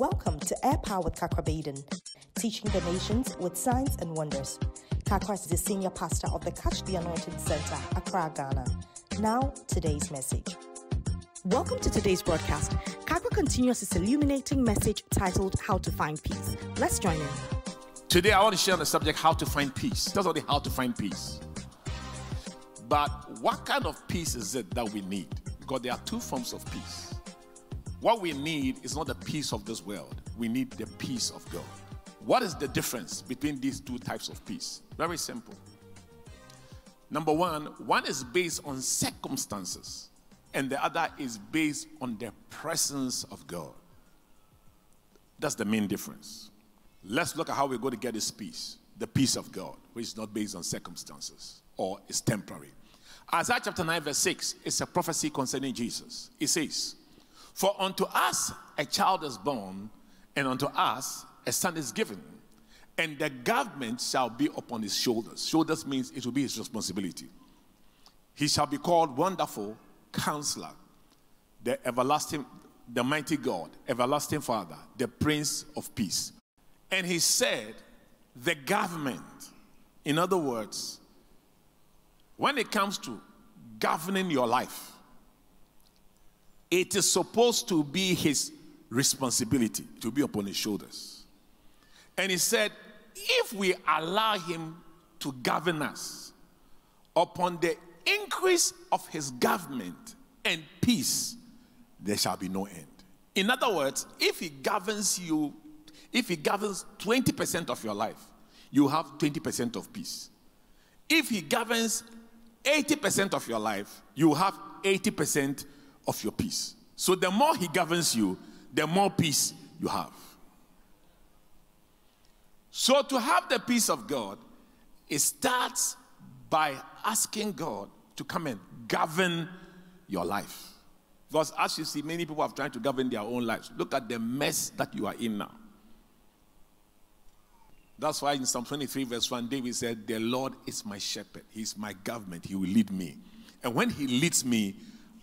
Welcome to Air-Powered Kakra Baden, teaching the nations with signs and wonders. Kakra is the senior pastor of the Catch the Anointing Center, Accra, Ghana. Now, today's message. Welcome to today's broadcast. Kakra continues its illuminating message titled How to Find Peace. Let's join in. Today, I want to share on the subject how to find peace. That's only how to find peace. But what kind of peace is it that we need? Because there are two forms of peace. What we need is not the peace of this world. We need the peace of God. What is the difference between these two types of peace? Very simple. Number one is based on circumstances, and the other is based on the presence of God. That's the main difference. Let's look at how we're going to get this peace, the peace of God, which is not based on circumstances or is temporary. Isaiah chapter 9 verse 6 is a prophecy concerning Jesus. It says, "For unto us a child is born, and unto us a son is given, and the government shall be upon his shoulders." Shoulders means it will be his responsibility. "He shall be called Wonderful Counselor, the Mighty God, Everlasting Father, the Prince of Peace." And he said, the government, in other words, when it comes to governing your life, it is supposed to be his responsibility, to be upon his shoulders. And he said, if we allow him to govern us, upon the increase of his government and peace, there shall be no end. In other words, if he governs you, if he governs 20% of your life, you have 20% of peace. If he governs 80% of your life, you have 80% of your peace. So the more he governs you, the more peace you have. So to have the peace of God, it starts by asking God to come and govern your life. Because as you see, many people have tried to govern their own lives. Look at the mess that you are in now. That's why in Psalm 23 verse 1, David said, "The Lord is my shepherd. He is my government. He will lead me. And when he leads me,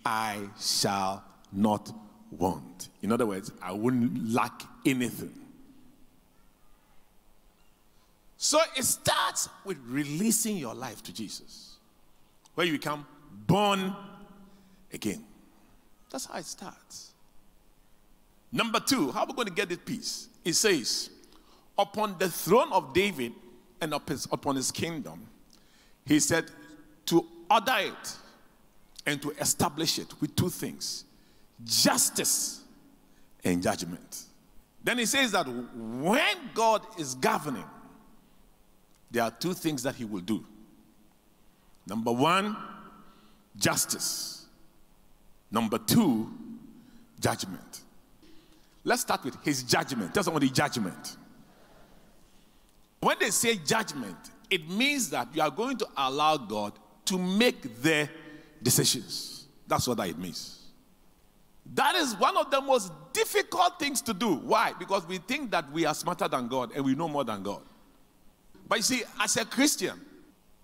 I shall not want." In other words, I wouldn't lack anything. So it starts with releasing your life to Jesus, where you become born again. That's how it starts. Number two, how are we going to get this peace? It says, upon the throne of David and upon his kingdom, he said to order it and to establish it with two things: justice and judgment. Then he says that when God is governing, there are two things that he will do. Number one, justice. Number two, judgment. Let's start with his judgment. That's only judgment. When they say judgment, it means that you are going to allow God to make the decisions. That's what that means. That is one of the most difficult things to do. Why? Because we think that we are smarter than God and we know more than God. But you see, as a Christian,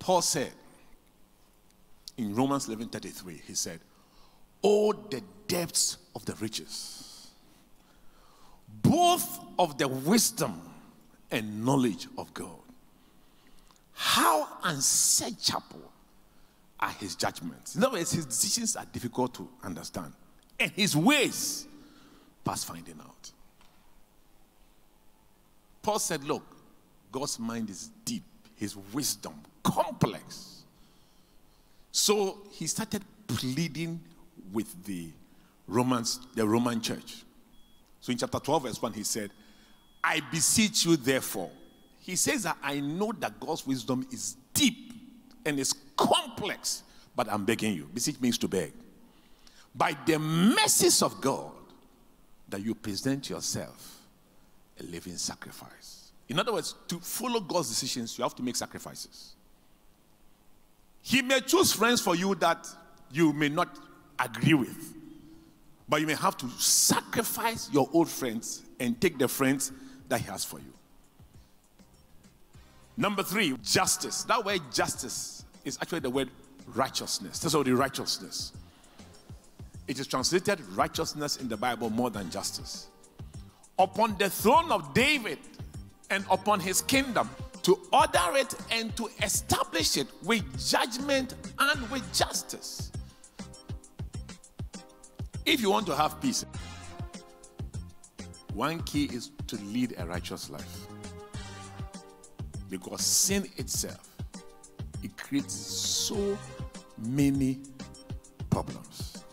Paul said in Romans 11:33, he said, "Oh, the depths of the riches, both of the wisdom and knowledge of God. How unsearchable are his judgments." In other words, his decisions are difficult to understand, and his ways past finding out. Paul said, look, God's mind is deep, his wisdom complex. So he started pleading with the Roman church. So in chapter 12 verse 1, he said, "I beseech you therefore." He says that I know that God's wisdom is deep and is complex, but I'm begging you. Beseech means to beg. "By the mercies of God, that you present yourself a living sacrifice." In other words, to follow God's decisions, you have to make sacrifices. He may choose friends for you that you may not agree with, but you may have to sacrifice your old friends and take the friends that he has for you. Number three, justice. That word justice is actually the word righteousness. That's all the righteousness. It is translated righteousness in the Bible more than justice. upon the throne of David and upon his kingdom, to order it and to establish it with judgment and with justice. If you want to have peace, one key is to lead a righteous life. Because sin itself, it creates so many problems.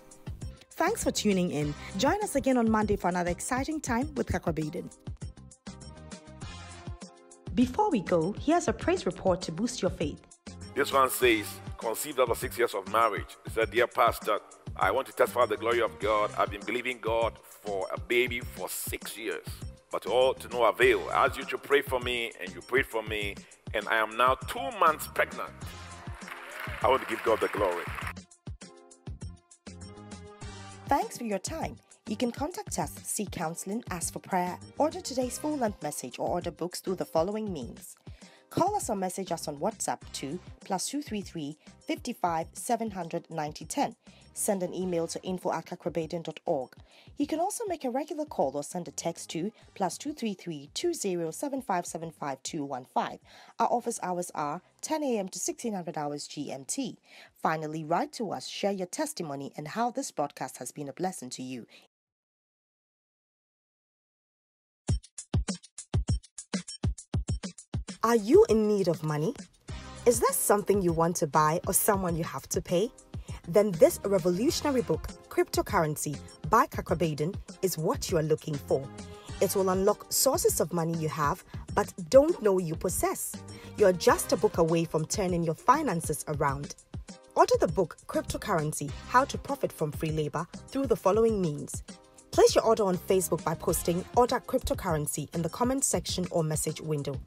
Thanks for tuning in. Join us again on Monday for another exciting time with Kakra. Before we go, here's a praise report to boost your faith. This one says, conceived after 6 years of marriage. It said, dear pastor, I want to testify the glory of God. I've been believing God for a baby for 6 years, but all to no avail. I asked you to pray for me, and you prayed for me, and I am now 2 months pregnant. I want to give God the glory. Thanks for your time. You can contact us, seek counseling, ask for prayer, order today's full-length message, or order books through the following means. Call us or message us on WhatsApp to +233 55 700 9010. Send an email to info@kakrabaden.org. You can also make a regular call or send a text to +233 20 7575 215. Our office hours are 10 a.m. to 1600 hours GMT. Finally, write to us, share your testimony and how this broadcast has been a blessing to you. Are you in need of money? Is there something you want to buy or someone you have to pay? Then this revolutionary book, Cryptocurrency by Kakra, is what you are looking for. It will unlock sources of money you have but don't know you possess. You're just a book away from turning your finances around. Order the book Cryptocurrency, How to Profit from Free Labor through the following means. Place your order on Facebook by posting Order Cryptocurrency in the comment section or message window.